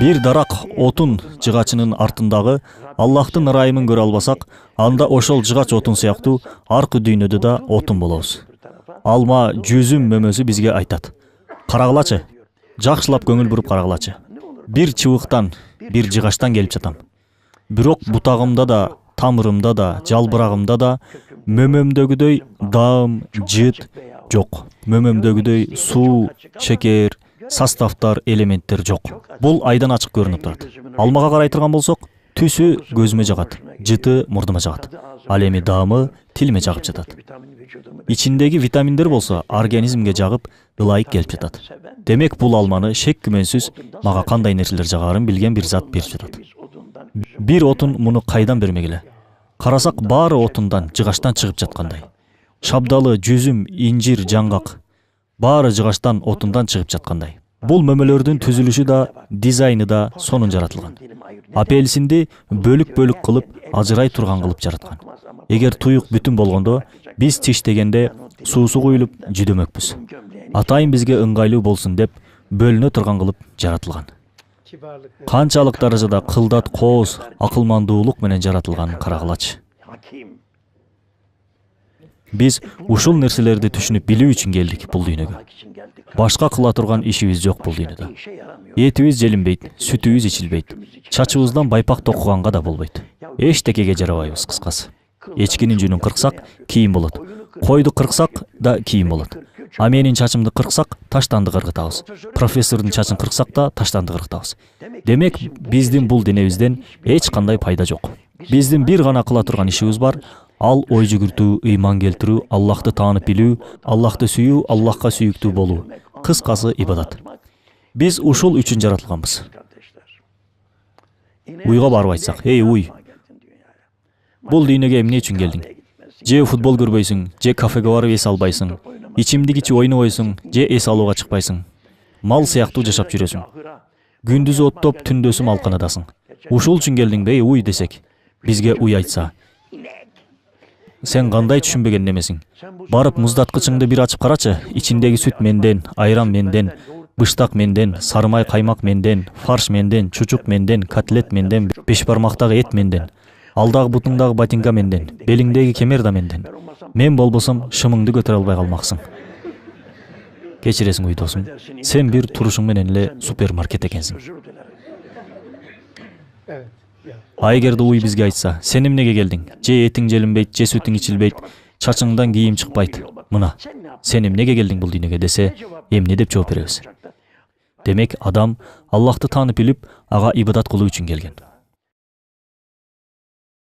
Бир дарак отун жыгачынын артындагы Аллахтын ырайымын көрө албасак, анда ошол жыгач отун сыяктуу аркы дүйнөдө да отун болобуз. Алма жүзүм мөмөсү бизге айтат: карагылачы, жакшылап көңүл буруп карагылачы. Бир чыбыктан, бир жыгачтан келип жатам. Бирок бутагымда да, тамырымда да, жалбырагымда да мөмөмдөгүдөй даам, жыт жок. Мөмөмдөгүдөй суу, шекер, составтар, элементтер жок. Бул айдан ачык көрүнүп турат. Алмага карай турган болсок, түсү көзүмө жагат, жыты мурдума жагат. Ал эми даамы тилиме жагып жатат. Ичиндеги витаминдер болсо организмге жагып, ылайык келип жатат. Демек бул алманы шек күмөнсүз мага кандай нерселер жагарын билген бир зат берип жатат. Бир отун муну кайдан бермегиле? Карасак баары отундан, жыгачтан чыгып жаткандай. Шабдалы, жүзүм, инжир, жаңгак баары жыгачтан, отундан чыгып жаткандай. Бул мөмөлөрдүн түзүлүшү да, дизайны да сонун жаратылган. Апельсинди бөлүк-бөлүк кылып, ажырай турган кылып жараткан. Эгер туюк бүтүн болгондо, биз тиштегенде суусу куюлуп жүдөмөкпүз. Атайын бизге ыңгайлуу болсун деп бөлүнө турган кылып жаратылган. Канчалык даражада кылдат, кооз, акылмандуулук менен жаратылганын карагылачы. Биз ушул нерселерди түшүнүп билүү үчүн келдик бул дүйнөгө. Башка кыла турган ишибиз жок бул дүйнөдө. Этибиз желинбейт, сүтүбүз ичилбейт, чачыбыздан байпак токуганга да болбойт. Эчтекеге жарабайбыз кыскасы. Эчкинин жүнүн кырксак, кийим болот. Койду кырксак да кийим болот. А менин чачымды кырксак, таштанды кыргытабыз. Профессордун чачын кырксак да таштанды кыргытабыз. Демек, биздин бул денебизден эч кандай пайда жок. Биздин бир гана кыла турган ишибиз бар. Ал ой жүгүртүү, ыйман келтирүү, Аллахты таанып билүү, Аллахты сүйүү, Аллахка сүйүктүү болуу. Кыскасы ибадат. Биз ушул үчүн жаратылганбыз. Уйга барып айтсак: "Эй уй, бул дүйнөгө эмне үчүн келдиң? Же футбол көрбөйсүң, же кафеге барып эс албайсың, ичимдик ичип ойнобойсуң, же эс алууга чыкпайсың. Мал сыяктуу жашап жүрөсүң. Күндүзү оттоп, түндөсү малканадасың. Ушул үчүн келдиңби, эй уй" десек, бизге уй айтса: "Сен кандай түшүнбөгөн немесиң? Барып муздаткычыңды бир ачып карачы. Ичиндеги сүт менден, айран менден, быштак менден, сарымай каймак менден, фарш менден, чучук менден, котлет менден, беш бармактагы эт менден. Алдагы бутуңдагы ботинка менден, белиңдеги кемер да менден. Мен болбосом шымыңды көтөрө албай калмаксың." Кечиресиң уй досум, сен бир турушуң менен эле супермаркет экенсиң. А эгерде уй бизге айтса: "Сен эмнеге келдиң? Же этиң желинбейт, же сүтүң ичилбейт, чачыңдан кийим чыкпайт. Мына, сен эмнеге келдиң бул дүйнөгө?" десе, эмне деп жооп беребиз? Демек, адам Аллахты таанып билип, ага ибадат кылуу үчүн келген.